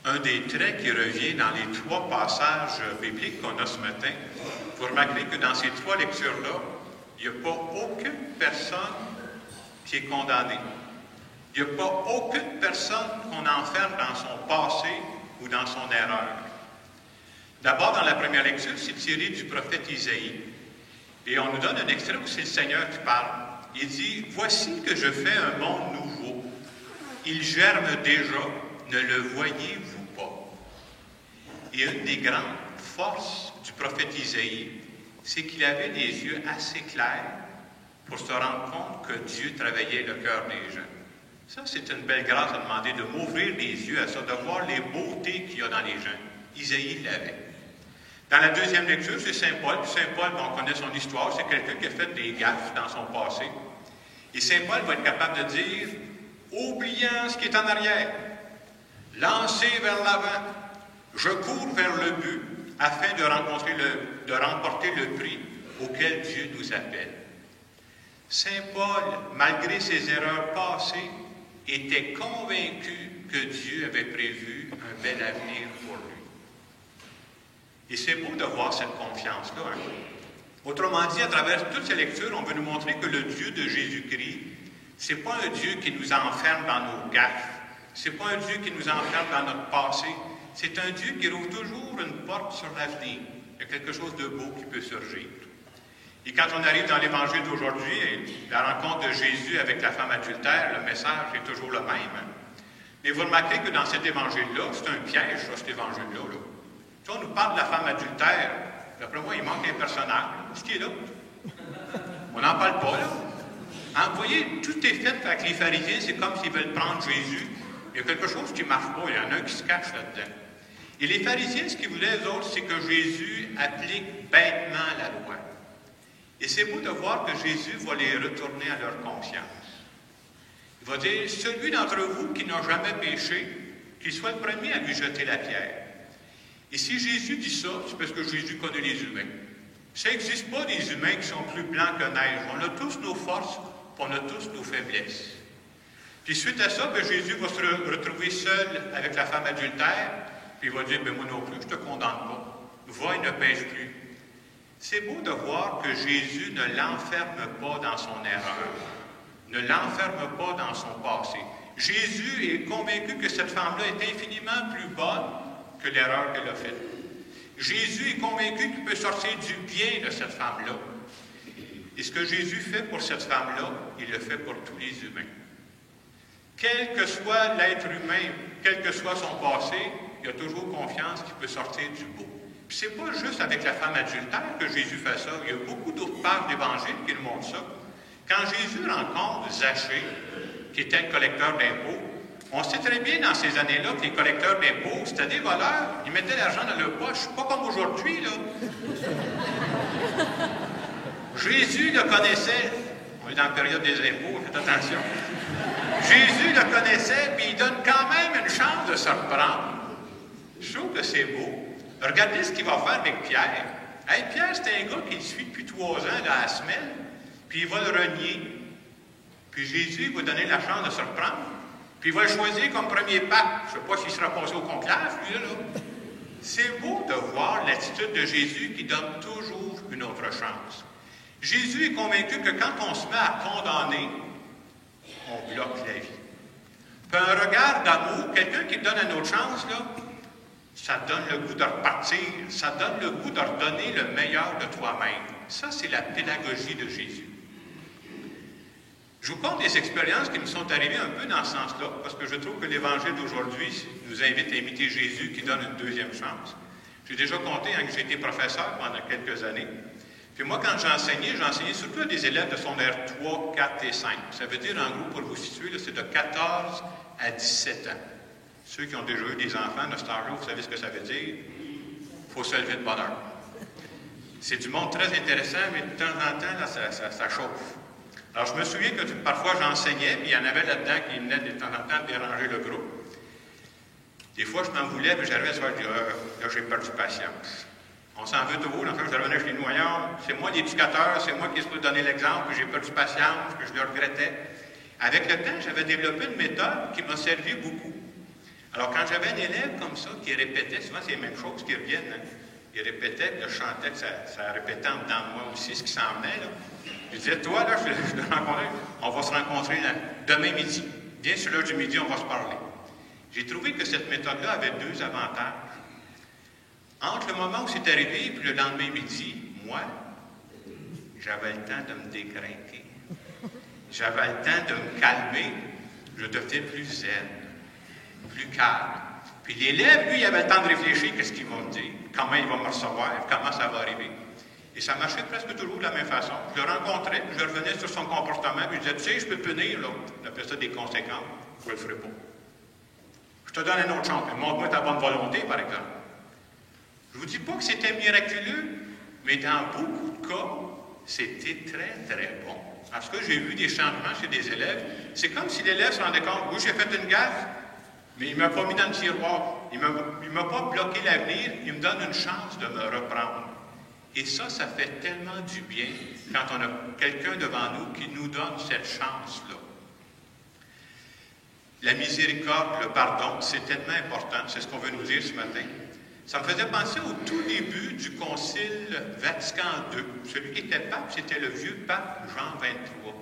un des traits qui revient dans les trois passages bibliques qu'on a ce matin. Vous remarquerez que dans ces trois lectures-là, il n'y a pas aucune personne qui est condamnée. Il n'y a pas aucune personne qu'on enferme dans son passé ou dans son erreur. D'abord, dans la première lecture, c'est tiré du prophète Isaïe. Et on nous donne un extrait où c'est le Seigneur qui parle. Il dit « Voici que je fais un monde nouveau. Il germe déjà, ne le voyez-vous pas. » Et une des grandes forces du prophète Isaïe, c'est qu'il avait les yeux assez clairs pour se rendre compte que Dieu travaillait le cœur des gens. Ça, c'est une belle grâce à demander de m'ouvrir les yeux à ça, de voir les beautés qu'il y a dans les gens. Isaïe l'avait. Dans la deuxième lecture, c'est Saint Paul. Puis Saint Paul, on connaît son histoire, c'est quelqu'un qui a fait des gaffes dans son passé. Et Saint Paul va être capable de dire, oubliant ce qui est en arrière, lancé vers l'avant, je cours vers le but afin de remporter le prix auquel Dieu nous appelle. Saint Paul, malgré ses erreurs passées, était convaincu que Dieu avait prévu un bel avenir pour lui. Et c'est beau de voir cette confiance-là. Hein? Autrement dit, à travers toutes ces lectures, on veut nous montrer que le Dieu de Jésus-Christ, ce n'est pas un Dieu qui nous enferme dans nos gaffes. Ce n'est pas un Dieu qui nous enferme dans notre passé. C'est un Dieu qui rouvre toujours une porte sur l'avenir. Il y a quelque chose de beau qui peut surgir. Et quand on arrive dans l'Évangile d'aujourd'hui, la rencontre de Jésus avec la femme adultère, le message est toujours le même. Hein? Mais vous remarquez que dans cet Évangile-là, c'est un piège, ça, cet Évangile-là. Là. Si on nous parle de la femme adultère, d'après moi, il manque un personnage. Est-ce qu'il est là? On n'en parle pas, là. Hein, vous voyez, tout est fait avec les pharisiens, c'est comme s'ils veulent prendre Jésus. Il y a quelque chose qui ne marche pas, il y en a un qui se cache là-dedans. Et les pharisiens, ce qu'ils voulaient, eux autres, c'est que Jésus applique bêtement la loi. Et c'est beau de voir que Jésus va les retourner à leur conscience. Il va dire, celui d'entre vous qui n'a jamais péché, qu'il soit le premier à lui jeter la pierre. Et si Jésus dit ça, c'est parce que Jésus connaît les humains. Ça n'existe pas des humains qui sont plus blancs que neige. On a tous nos forces, on a tous nos faiblesses. Puis suite à ça, Jésus va se retrouver seul avec la femme adultère, puis il va dire, moi non plus, je ne te condamne pas. Va et ne pêche plus. C'est beau de voir que Jésus ne l'enferme pas dans son erreur, ne l'enferme pas dans son passé. Jésus est convaincu que cette femme-là est infiniment plus bonne que l'erreur qu'elle a faite. Jésus est convaincu qu'il peut sortir du bien de cette femme-là. Et ce que Jésus fait pour cette femme-là, il le fait pour tous les humains. Quel que soit l'être humain, quel que soit son passé, il a toujours confiance qu'il peut sortir du beau. Puis c'est pas juste avec la femme adultère que Jésus fait ça. Il y a beaucoup d'autres pages d'Évangile qui nous montrent ça. Quand Jésus rencontre Zachée, qui était un collecteur d'impôts, on sait très bien dans ces années-là que les collecteurs d'impôts, c'était des voleurs. Ils mettaient l'argent dans leur poche, pas comme aujourd'hui, là. Jésus le connaissait. On est dans la période des impôts, faites attention. Jésus le connaissait, puis il donne quand même une chance de se reprendre. Je trouve que c'est beau. Regardez ce qu'il va faire avec Pierre. Hey, Pierre, c'est un gars qui le suit depuis 3 ans dans la semaine, puis il va le renier. Puis Jésus va donner la chance de se reprendre. Puis il va le choisir comme premier pape. Je ne sais pas s'il sera passé au conclave, lui, là. C'est beau de voir l'attitude de Jésus qui donne toujours une autre chance. Jésus est convaincu que quand on se met à condamner, on bloque la vie. Puis un regard d'amour, quelqu'un qui te donne une autre chance, là, ça te donne le goût de repartir, ça te donne le goût de redonner le meilleur de toi-même. Ça, c'est la pédagogie de Jésus. Je vous compte des expériences qui me sont arrivées un peu dans ce sens-là, parce que je trouve que l'Évangile d'aujourd'hui nous invite à imiter Jésus qui donne une deuxième chance. J'ai déjà compté que j'ai été professeur pendant quelques années. Puis moi, quand j'enseignais surtout à des élèves de secondaire 3, 4 et 5. Ça veut dire, en gros, pour vous situer, là, c'est de 14 à 17 ans. Ceux qui ont déjà eu des enfants de cet âge-là, vous savez ce que ça veut dire? Il faut se lever de bonne heure. C'est du monde très intéressant, mais de temps en temps, là, ça chauffe. Alors, je me souviens que parfois, j'enseignais, puis il y en avait là-dedans qui venaient de temps en temps déranger le groupe. Des fois, je m'en voulais, puis j'arrivais à se faire dire, là, j'ai perdu patience. On s'en veut de vous, dans le je revenais chez nous, c'est moi l'éducateur, c'est moi qui ai donné l'exemple, puis j'ai perdu patience, puis je le regrettais. Avec le temps, j'avais développé une méthode qui m'a servi beaucoup. Alors, quand j'avais un élève comme ça qui répétait, souvent c'est les mêmes choses qui reviennent, hein. Il répétait, puis là, je chantais, que ça répétait en dedans de moi aussi, ce qui s'en venait, là. Je disais, toi, là, je te rencontre, on va se rencontrer là, demain midi. Viens sur l'heure du midi, on va se parler. J'ai trouvé que cette méthode-là avait deux avantages. Entre le moment où c'est arrivé et le lendemain midi, moi, j'avais le temps de me dégrinquer. J'avais le temps de me calmer. Je devenais plus zen, plus calme. Puis l'élève, lui, il avait le temps de réfléchir, qu'est-ce qu'il va me dire, comment il va me recevoir, comment ça va arriver. Et ça marchait presque toujours de la même façon. Je le rencontrais, je revenais sur son comportement, puis je disais, tu sais, je peux te punir, là. On appelle ça des conséquences. Je ne le ferai pas. Je te donne un autre chance, mais montre-moi ta bonne volonté, par exemple. Je ne vous dis pas que c'était miraculeux, mais dans beaucoup de cas, c'était très, très bon. Parce que j'ai vu des changements chez des élèves. C'est comme si l'élève se rendait compte, oui, j'ai fait une gaffe, mais il ne m'a pas mis dans le tiroir. Il ne m'a pas bloqué l'avenir. Il me donne une chance de me reprendre. Et ça fait tellement du bien quand on a quelqu'un devant nous qui nous donne cette chance-là. La miséricorde, le pardon, c'est tellement important. C'est ce qu'on veut nous dire ce matin. Ça me faisait penser au tout début du Concile Vatican II. Celui qui était pape, c'était le vieux pape Jean XXIII.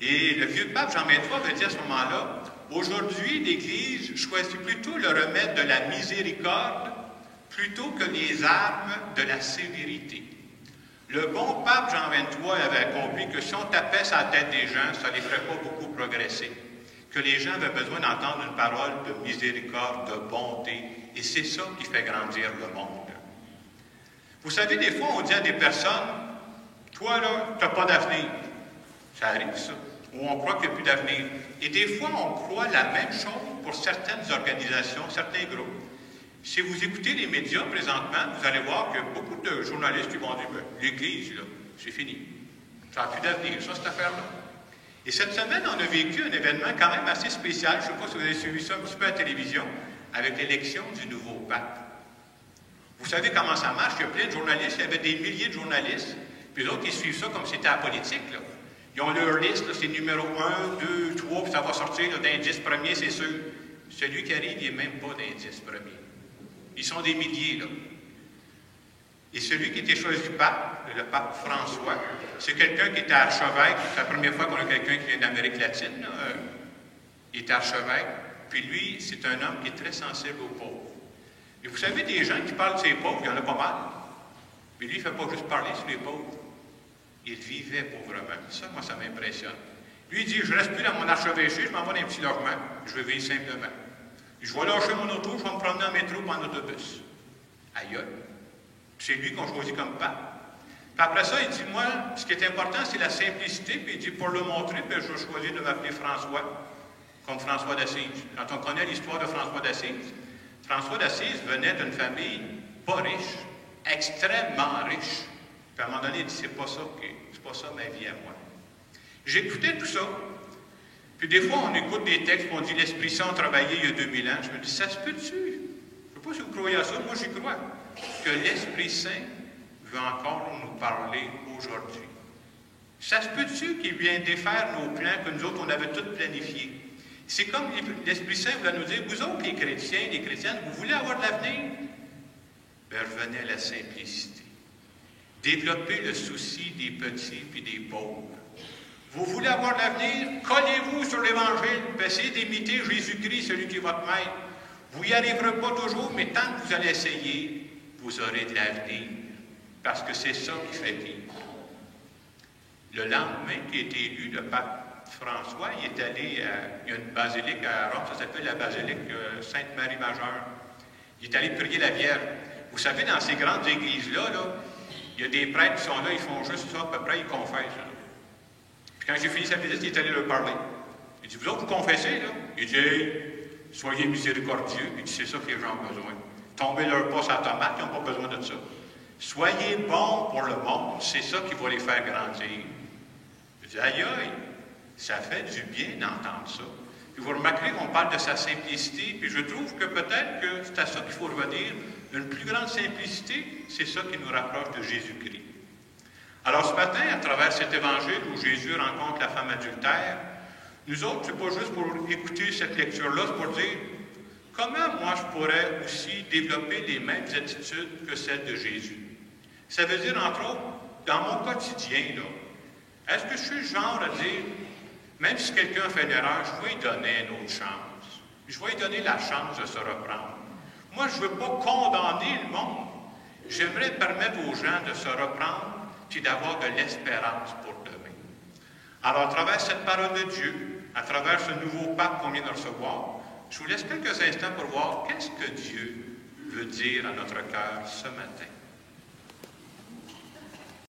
Et le vieux pape Jean XXIII avait dit à ce moment-là, aujourd'hui, l'Église choisit plutôt le remède de la miséricorde plutôt que les armes de la sévérité. Le bon pape Jean XXIII avait compris que si on tapait sur la tête des gens, ça ne les ferait pas beaucoup progresser. Que les gens avaient besoin d'entendre une parole de miséricorde, de bonté, et c'est ça qui fait grandir le monde. Vous savez, des fois, on dit à des personnes, toi, là, tu n'as pas d'avenir. Ça arrive, ça. Ou on croit qu'il n'y a plus d'avenir. Et des fois, on croit la même chose pour certaines organisations, certains groupes. Si vous écoutez les médias présentement, vous allez voir que beaucoup de journalistes qui vont dire, l'Église, là, c'est fini. Ça n'a plus d'avenir, ça, cette affaire-là. Et cette semaine, on a vécu un événement quand même assez spécial. Je ne sais pas si vous avez suivi ça un petit peu à la télévision, avec l'élection du nouveau pape. Vous savez comment ça marche? Il y a plein de journalistes, il y avait des milliers de journalistes, puis d'autres, ils suivent ça comme si c'était la politique, là. Ils ont leur liste, là, c'est numéro 1, 2, 3, puis ça va sortir là, d'un 10 premiers, c'est sûr. Celui qui arrive, il n'est même pas d'un 10 premiers. Ils sont des milliers, là. Et celui qui était choisi pape, le pape François, c'est quelqu'un qui était archevêque. C'est la première fois qu'on a quelqu'un qui vient d'Amérique latine, là. Il est archevêque. Puis lui, c'est un homme qui est très sensible aux pauvres. Et vous savez, des gens qui parlent de ces pauvres, il y en a pas mal. Mais lui, il ne fait pas juste parler sur les pauvres. Il vivait pauvrement. Ça, moi, ça m'impressionne. Lui, il dit, je ne reste plus dans mon archevêché, je m'en vais dans un petit logement, je vais vivre simplement. Je vais lâcher mon auto, je vais me promener en métro ou en autobus. Aïe. C'est lui qu'on choisit comme pape. Puis après ça, il dit, moi, ce qui est important, c'est la simplicité. Puis il dit, pour le montrer, puis je vais choisir de m'appeler François, comme François d'Assise. Quand on connaît l'histoire de François d'Assise venait d'une famille pas riche, extrêmement riche. Puis à un moment donné, il dit, c'est pas ça ma vie à moi. J'écoutais tout ça. Puis des fois, on écoute des textes, puis on dit, l'Esprit Saint a travaillé il y a 2000 ans. Je me dis, ça se peut-tu? Je ne sais pas si vous croyez à ça, moi j'y crois. Que l'Esprit Saint veut encore nous parler aujourd'hui. Ça se peut-tu qu'il vient défaire nos plans que nous autres, on avait tous planifiés? C'est comme l'Esprit Saint voulait nous dire, vous autres, les chrétiens, les chrétiennes, vous voulez avoir de l'avenir? Bien, revenez à la simplicité. Développez le souci des petits et des pauvres. Vous voulez avoir de l'avenir? Collez-vous sur l'Évangile, essayez d'imiter Jésus-Christ, celui qui est votre maître. Vous n'y arriverez pas toujours, mais tant que vous allez essayer, vous aurez de l'avenir, parce que c'est ça qui fait vivre. Le lendemain qui a été élu, le pape François, il est allé il y a une basilique à Rome, ça s'appelle la basilique Sainte-Marie-Majeure. Il est allé prier la Vierge. Vous savez, dans ces grandes églises-là, il y a des prêtres qui sont là, ils font juste ça, à peu près, ils confessent. Là. Puis quand j'ai fini sa visite, il est allé leur parler. Il dit, vous autres, vous confessez, là? Il dit, hey, soyez miséricordieux. Il dit, c'est ça que les gens ont besoin. Tombez leur pas sur la tomate, ils n'ont pas besoin de ça. Soyez bons pour le monde, c'est ça qui va les faire grandir. Je dis, aïe, aïe, ça fait du bien d'entendre ça. Puis vous remarquerez qu'on parle de sa simplicité, puis je trouve que peut-être que c'est à ça qu'il faut revenir. Une plus grande simplicité, c'est ça qui nous rapproche de Jésus-Christ. Alors ce matin, à travers cet évangile où Jésus rencontre la femme adultère, nous autres, c'est pas juste pour écouter cette lecture-là, c'est pour dire, comment moi je pourrais aussi développer les mêmes attitudes que celles de Jésus? Ça veut dire, entre autres, dans mon quotidien, là, est-ce que je suis le genre à dire, même si quelqu'un fait une erreur, je vais lui donner une autre chance. Je vais lui donner la chance de se reprendre. Moi, je ne veux pas condamner le monde. J'aimerais permettre aux gens de se reprendre et d'avoir de l'espérance pour demain. Alors, à travers cette parole de Dieu, à travers ce nouveau pape qu'on vient de recevoir, je vous laisse quelques instants pour voir qu'est-ce que Dieu veut dire à notre cœur ce matin.